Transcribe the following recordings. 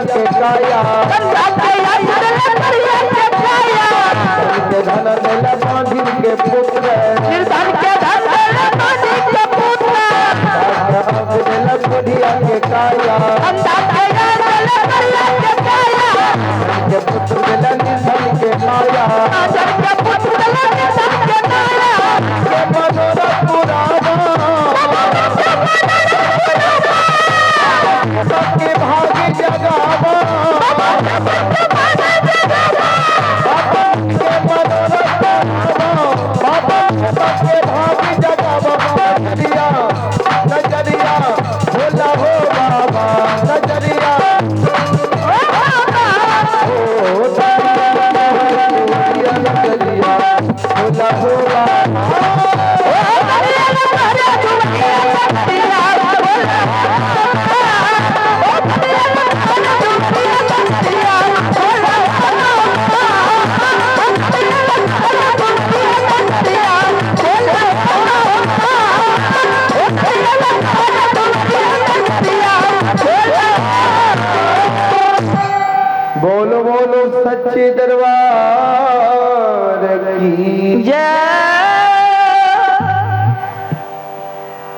के काया धन दिल बांधी के पुत्र निर्धन के धन दिल बुढ़िया के काया के पुत्र दिल निर्धन के काया के मनोरथ पुराना सबके भाग्य जगावा के मनोरथ बाबा सबके भाग्य जगावा नजरिया नजरिया भोला हो बाबा नजरिया भोला हो बोलो बोलो सच्चे दरबार की जय।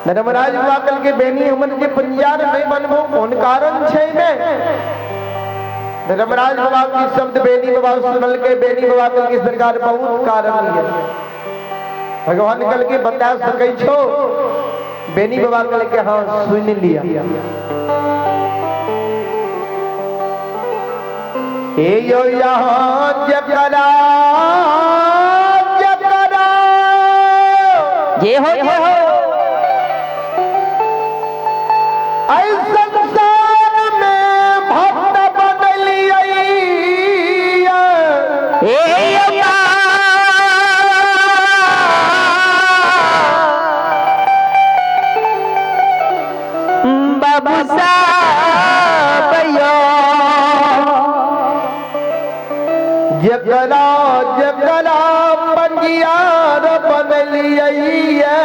धर्मराज वाकल के बेनी हमन के पंजार में मनमो कौन कारण छै ने धर्मराज बाबा की शब्द बेनी बाबा सुनल के बेनी बाबा की सरकार बहुत कारण है भगवान कल के बता सकै छो बेनी बाबा कल के हां सुन लिया ए यो यहाँ जकरा जकरा ये हो ऐसा संसार में भक्त बदलिए बाबू साहब जकरा जकरा पंजियार बनलिए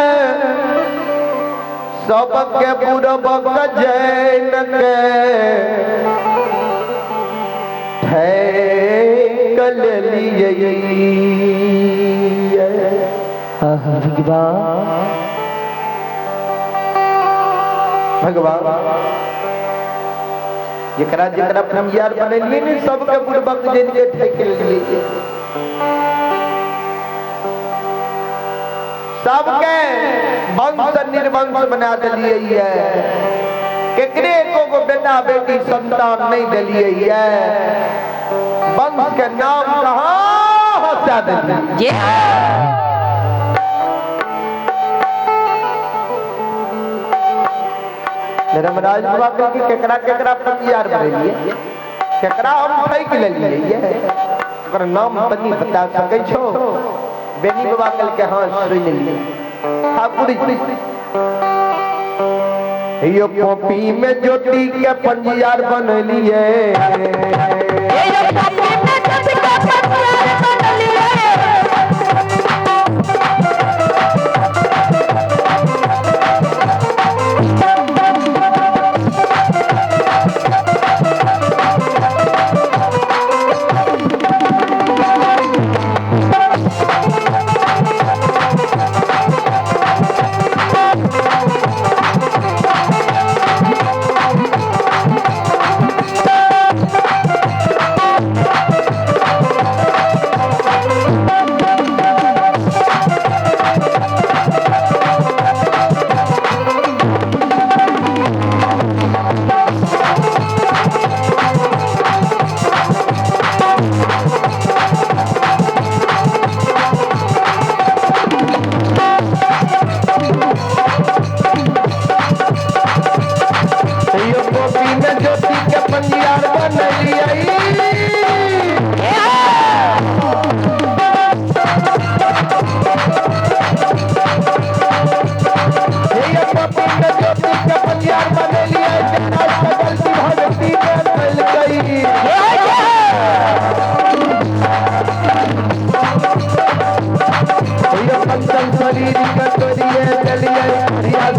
सबके पूरबक जैन के ठेक लिए भगवान जकरा जकरा पंजियार बनलिए ने सबके पूरबक जैन के ठेक लिए सबके वंश निर्वंश बना दिलिए केकरे को बेटा बेटी संतान नहीं दिलिए वंश के नाम कहां हंसा दिलिए धर्मराज बाबा के केकरा केकरा पंजियार बनलिए केकरा हम ठेक लेलिए ओकर नाम तनी बता सकै छो बेनी बाबा कल के हां सुन लिए ठाकुर यो कॉपी में ज्योति के पंजियार बनलिए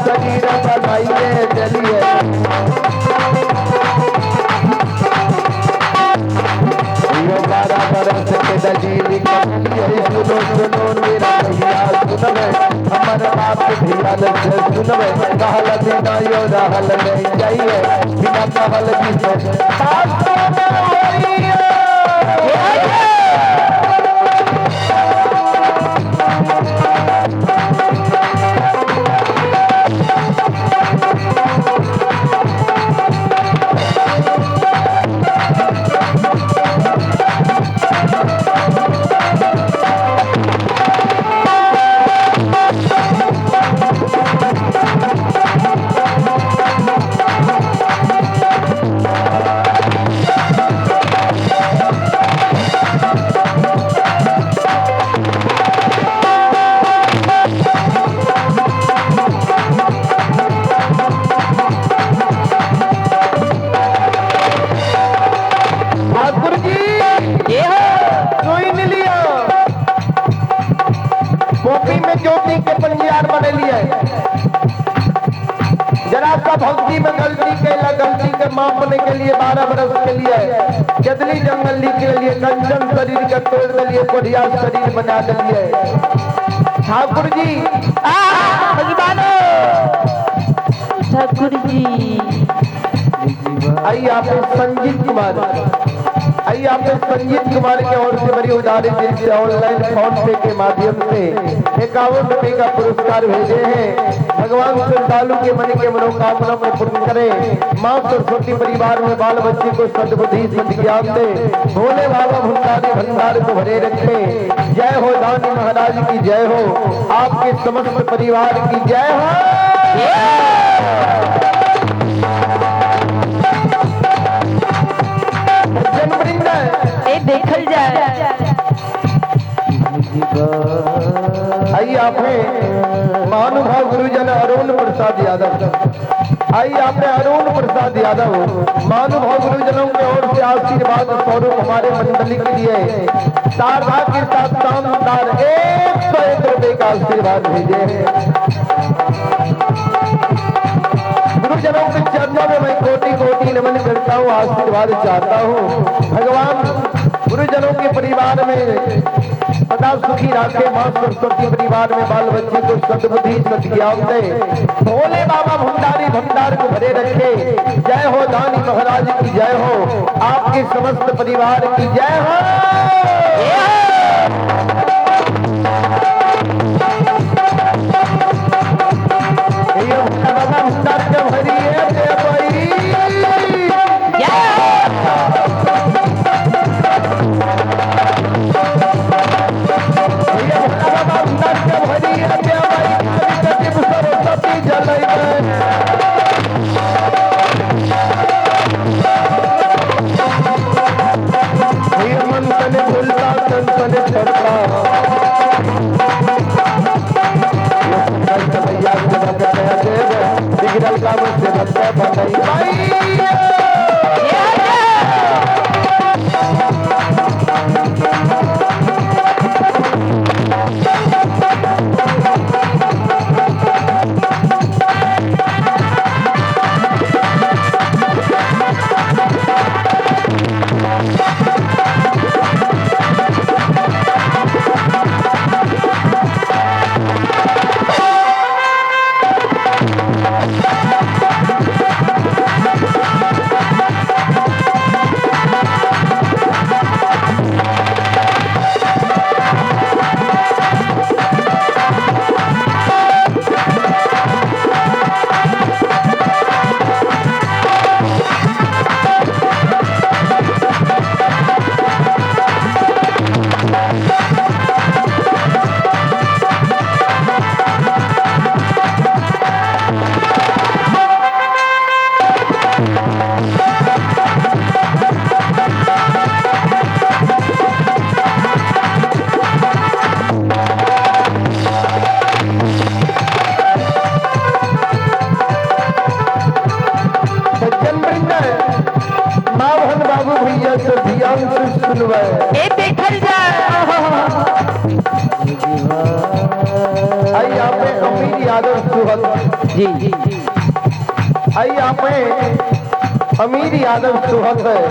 शरीर बनाइए चलिए है सुनो सुनो मेरा भैया सुनबे हमर बात ध्यान से सुनबे कहल बिना यो रहल नहीं जाइए बिना कहल जिसे शास्त्र में होइए भक्ति में गलती कैला गलती के मापने के लिए 12 बरस के लिए केदली जंगल के लिए कंचन शरीर के तोड़ के लिए बढ़िया शरीर बना दिए ठाकुर जी ठाकुर जी आइए आप संजीत कुमार आइए आपने संजीत कुमार की ओर से बड़ी उदारी दिल से ऑनलाइन फोन पे के माध्यम से 51 रुपए का पुरस्कार भेजे हैं। भगवान श्रद्धालु के मन के मनोकामना को पूर्ण करे। माँ सरस्वती परिवार में बाल बच्चे को सद्बुद्धि सद्ज्ञान दे। भोले बाबा भंडारी भंडार को भरे रखे। जय हो दानी महाराज की जय हो। आपके समस्त परिवार की जय हो। देखल जाए आइए आपने महानुभाव गुरुजन अरुण प्रसाद यादव आइए आपने अरुण प्रसाद यादव महानुभाव गुरुजनों की ओर से आशीर्वाद स्वरूप हमारे मंडली के लिए शारदा के साथ शानदार 101 रुपए का आशीर्वाद भेजे हैं। गुरुजनों के चरणों में मैं कोटि कोटि नमन करता हूँ, आशीर्वाद चाहता हूँ। भगवान गुरुजनों के परिवार में सदा सुखी रखे। मां सरस्वती परिवार में बाल बच्चे को सद्बुद्धि सद्ज्ञान दे। भोले बाबा भंडारी भंडार को भरे रखे। जय हो दानी महाराज की जय हो। आपके समस्त परिवार की जय हो। बाबा भंडार के भरी है अमीर यादव सुहत है।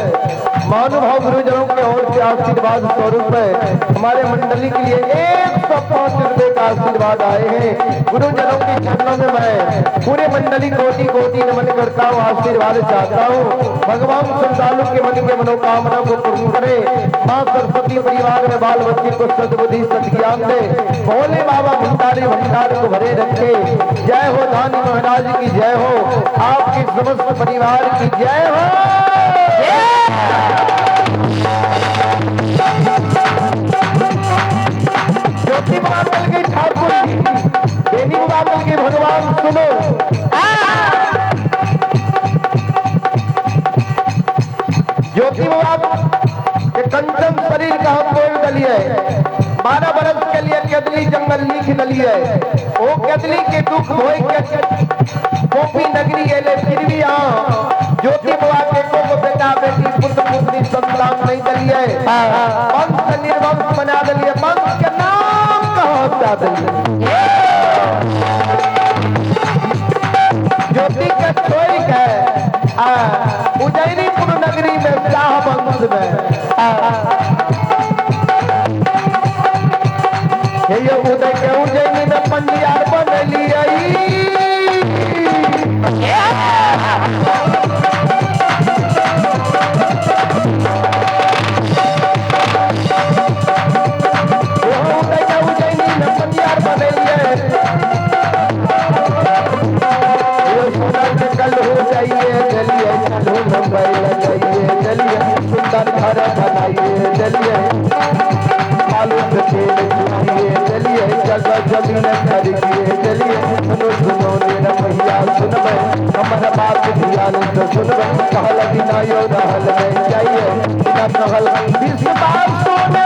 महानुभाव गुरुजनों के ओर से आशीर्वाद स्वरूप है। हमारे मंडली के लिए 105 रुपए का आशीर्वाद आए हैं। गुरुजनों के चरणों में मैं पूरे मंडली कोटि कोटि नमन करता हूँ, आशीर्वाद चाहता हूँ। भगवान श्रद्धालु के मन के मनोकामना को पूर्ण करे। माँ सरस्वती परिवार में बाल बच्चे को सद्बुद्धि सद्ज्ञान दे। भोले बाबा भंडारी भंडार को भरे रखे। जय हो धानी महाराज की जय हो, आपके समस्त परिवार की जय हो। ज्योति बादल के ठाकुर जी, बेनी बादल के भगवान सुनो। ज्योति बाबा के कंचन शरीर का हम बोल दलिए। 12 बरस के लिए केदली जंगल लिख दलिए। ओ केदली के दुख भोई के गोपी नगरी एले फिर भी ज्योति बाबा के को बेटा बेटी पुत्र पुत्री संतान नहीं दलिए। वंश निर्वंश बना दलिए। वंश के नाम कहा दलिए। ज्योति के छोड़ के उज्जैनीपुर नगरी में शाह वंश में ये उदय के उज्जैनी में पंजियार बन लिया। सुंदर घर बनाइए चलिए, मालूम खेल जुड़िए चलिए, जगह जमीन खरीदिए चलिए। सुनो सुनो मेरा भैया सुनबे, हमारा बात ध्यान से सुनबे। कहल बिना यो रहल नहीं चाहिए, बिना कहल विश्वास सोने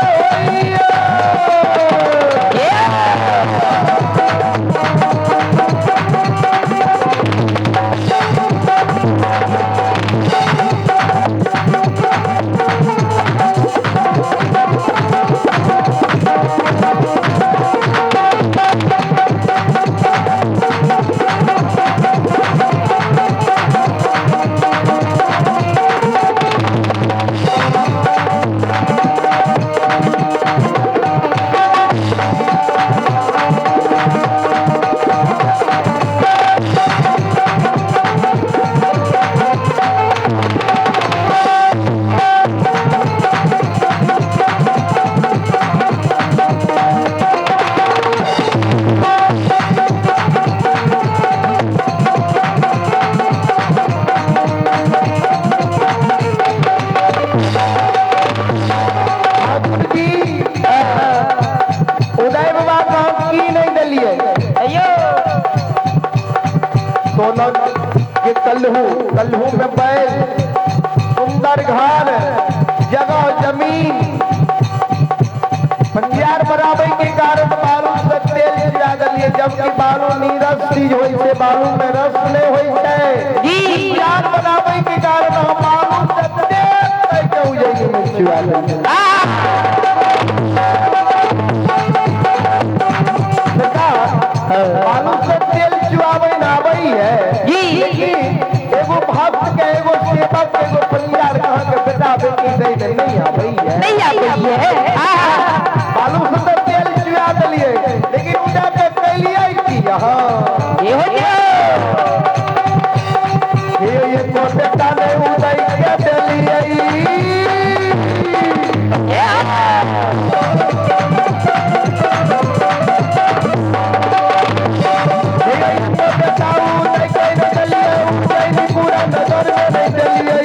कल्हू में बैल, सुंदर घर, जगह जमीन, पंजियार बराबर के कारण बालू से तेल छिड़ा दिए। जबकि बालू नीरस चीज होई से बालू में रस नहीं होई है। पंजियार बराबर के कारण हम बालू से तेल के उजैनी में छिड़ा दिए। बालू से तेल चुआवे ना आवे है। एगो भक्त के एगो सेवक के एगो परिवार कहाँ के बेटा बेटी दे नहीं आवे है, नहीं आवे है। बालू से तेल चुआ दिए, लेकिन उठा के कैलिए की यहाँ ये हो गया। ये तो बेटा ने उदय के दिलिए। पूरा नजर में नहीं चलिए।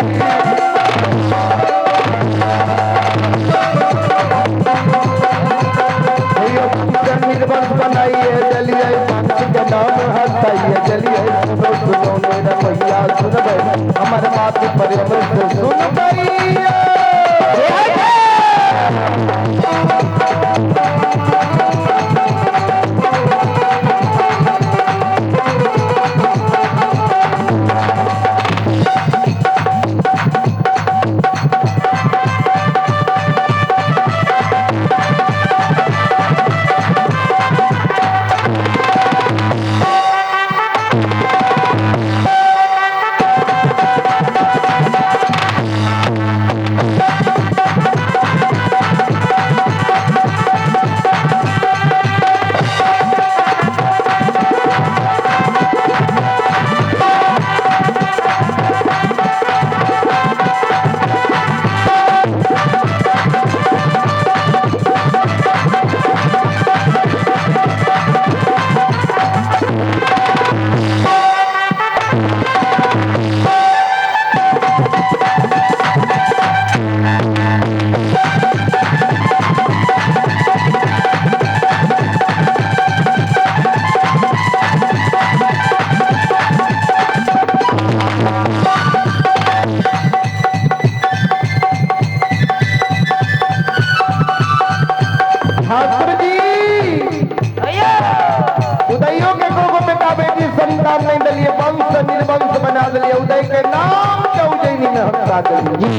नाम नहीं दिलिए, वंश निर्वंश बना दिलिए, उदय के नाम के उज्जैनी में हंसा दिलिए।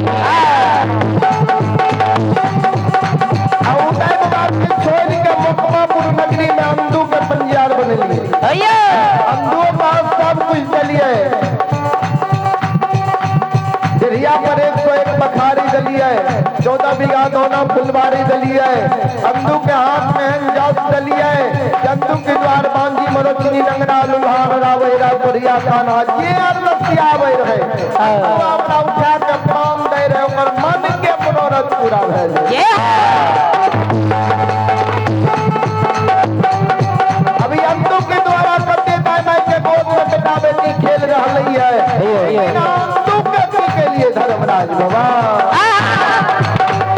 उदय बाबा के छोड़ के मुकमापुर नगरी में अंधु के पंजियार बन लिए। अंधुओं पास सब कुछ चलिए, दिरिया पर 101 बखारी दली है, 14 बीघा दोना फुलवारी दली है, अंधु के हाथ में जात दली है, जंतु के द्वार बांजी मरोचनी लंगड़ा लुल्हान रावेरा पुरिया खाना ये अर्थ किया रहे।